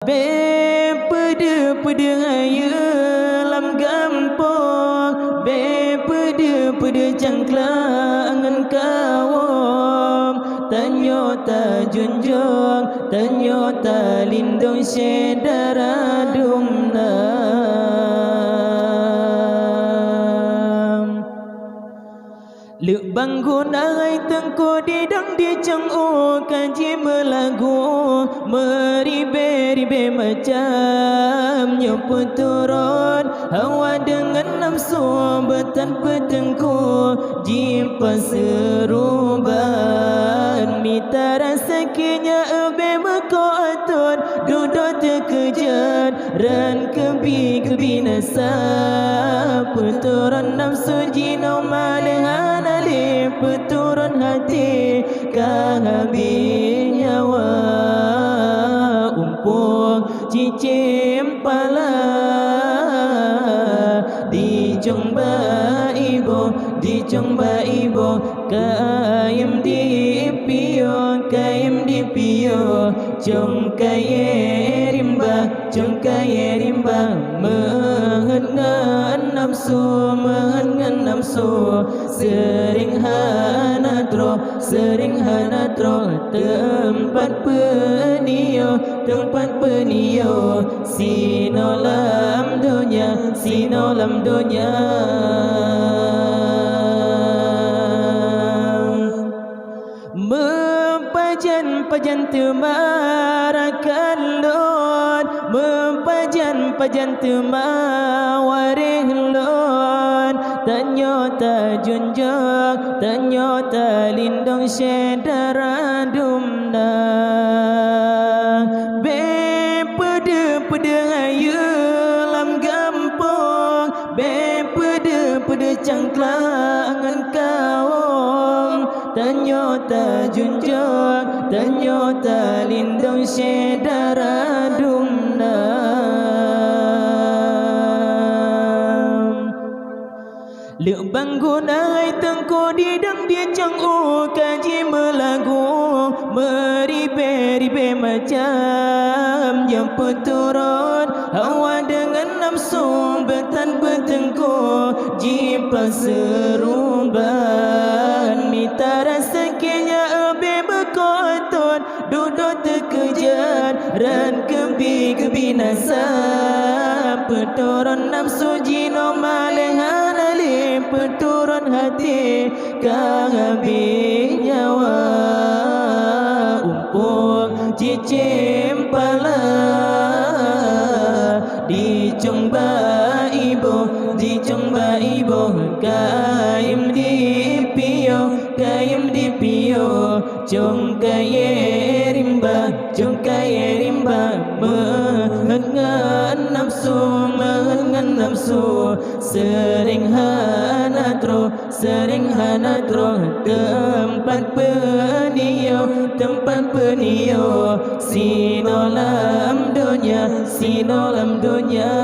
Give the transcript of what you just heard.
be pada ayu lam gampong be pada cangklangan kawom tanyo ta junjung tanyo ta lindung sedara dumna lược bangun ai tengko di dang di chang o kaji melagu meribe macam nyopo turun hawa dengan nafsu bertanpa tengku jimpa seruban mita rasakinya ebe makotun duduk terkejut ran kebinasa peturun nafsu jino malehan peturun hati kehabis nyawa umpuk cicim pala dijongba ibu kayem di pio jong kaye rimba mengan nafsu sering hanatro tempat penio sinolam dunia mempajan temarakan lon mempajan temawarih lon tanyo ta junjung tanyo ta lindung sedara dumna be pada ayu lam gampong be pada cangklangan kawong tanyo ta junjung tanyo ta lindung sedara dumna lược bangun ai tengko di dang dia chang o kaji melagu meribe macam yang peturun hawa dengan nafsu bertanpa tengku jimpa seruban mita rasakinya ebe berkotun duduk terkejut ran kebinasa peturun nafsu jino malehan peturun hati kehabis nyawa umpuk cicim pala dijongba ibu kayem di pio jong kaye rimba mengan nafsu sering hanatro tempat penio sinolam dunia